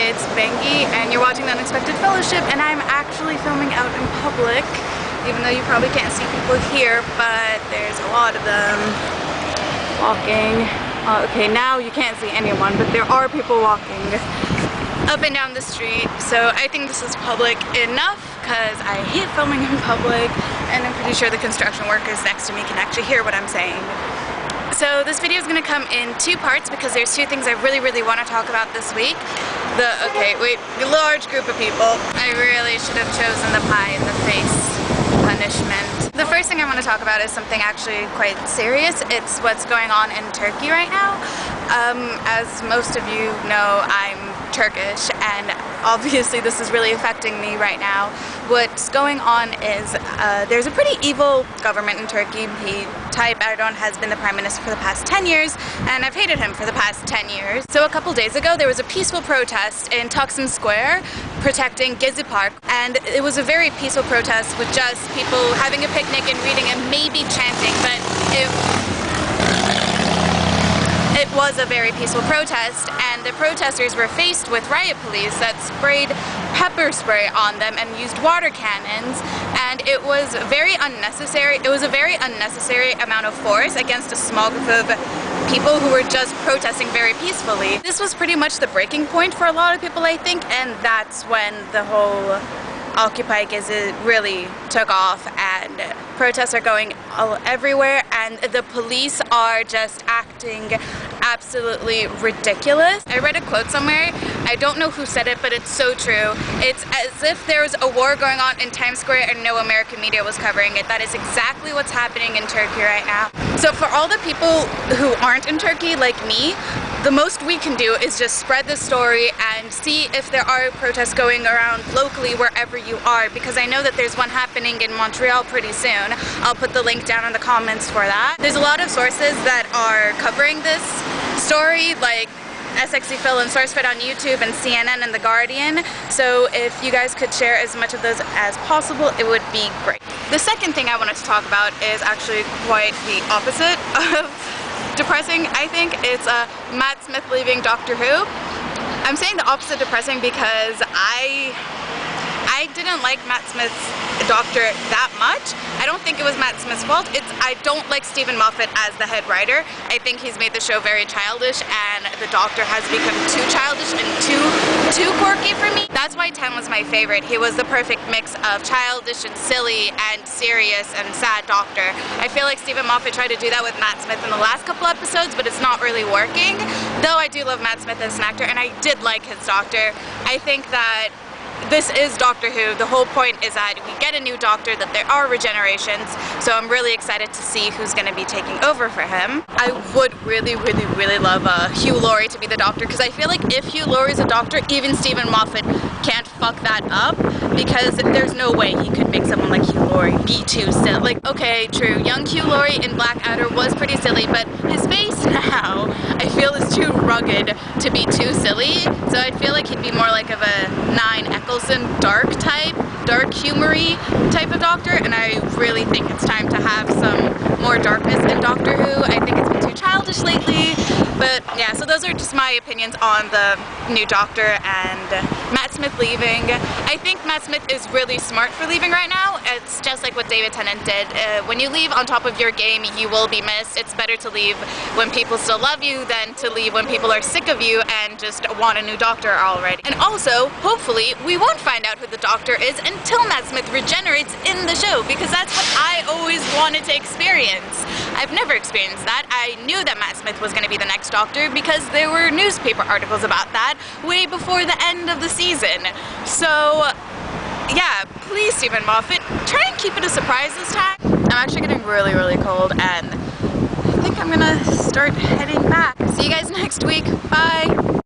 it's Bengi, and you're watching The Unexpected Fellowship, and I'm actually filming out in public, even though you probably can't see people here, but there's a lot of them walking. Okay, now you can't see anyone, but there are people walking up and down the street, so I think this is public enough, because I hate filming in public, and I'm pretty sure the construction workers next to me can actually hear what I'm saying. So this video is going to come in two parts because there's two things I really want to talk about this week. The large group of people. I really should have chosen the pie in the face punishment. The first thing I want to talk about is something actually quite serious. It's what's going on in Turkey right now. As most of you know, I'm Turkish, and obviously this is really affecting me right now. What's going on is there's a pretty evil government in Turkey. Tayyip Erdogan has been the prime minister for the past 10 years, and I've hated him for the past 10 years. So a couple days ago there was a peaceful protest in Taksim Square protecting Gezi Park, and it was a very peaceful protest with just people having a picnic and reading and maybe chanting, but it was a very peaceful protest, and the protesters were faced with riot police that sprayed pepper spray on them and used water cannons, and it was very unnecessary. It was a very unnecessary amount of force against a small group of people who were just protesting very peacefully. This was pretty much the breaking point for a lot of people, I think, and that's when the whole Occupy Gezi really took off, and protests are going everywhere, and the police are just acting absolutely ridiculous. I read a quote somewhere, I don't know who said it, but it's so true. It's as if there was a war going on in Times Square and no American media was covering it. That is exactly what's happening in Turkey right now. So for all the people who aren't in Turkey, like me, the most we can do is just spread the story and see if there are protests going around locally wherever you are, because I know that there's one happening in Montreal pretty soon. I'll put the link down in the comments for that. There's a lot of sources that are covering this story, like SXE Phil and SourceFed on YouTube and CNN and The Guardian, so if you guys could share as much of those as possible, it would be great. The second thing I wanted to talk about is actually quite the opposite of depressing, I think. It's Matt Smith leaving Doctor Who. I'm saying the opposite depressing because I didn't like Matt Smith's Doctor that much. I don't think it was Matt Smith's fault. I don't like Stephen Moffat as the head writer. I think he's made the show very childish, and the Doctor has become too childish and too quirky for me. That's why 10 was my favorite. He was the perfect mix of childish and silly and serious and sad Doctor. I feel like Stephen Moffat tried to do that with Matt Smith in the last couple episodes, but it's not really working. Though I do love Matt Smith as an actor, and I did like his Doctor. I think that this is Doctor Who. The whole point is that we get a new Doctor, that there are regenerations, so I'm really excited to see who's going to be taking over for him. I would really love Hugh Laurie to be the Doctor, because I feel like if Hugh Laurie's a Doctor, even Stephen Moffat can't fuck that up, because there's no way he could make someone like Hugh Laurie be too silly. Like, okay, true, young Hugh Laurie in Blackadder was pretty silly, but his face now, I feel, is too rugged to be too silly, so I feel like he'd be more like of a 9 Eccleston dark humory type of Doctor, and I really think it's time to have some more darkness in Doctor Who. I think it's been too childish lately, but yeah, so those are just my opinions on the new Doctor and Matt Smith leaving. I think Matt Smith is really smart for leaving right now. It's just like what David Tennant did. When you leave on top of your game, you will be missed. It's better to leave when people still love you than to leave when people are sick of you and just want a new Doctor already. And also, hopefully, we won't find out who the Doctor is until Matt Smith regenerates in the show, because that's what I always wanted to experience. I've never experienced that. I knew that Matt Smith was going to be the next Doctor because there were newspaper articles about that way before the end of the season. So yeah, please, Stephen Moffat, try and keep it a surprise this time. I'm actually getting really cold, and I think I'm gonna start heading back. See you guys next week. Bye!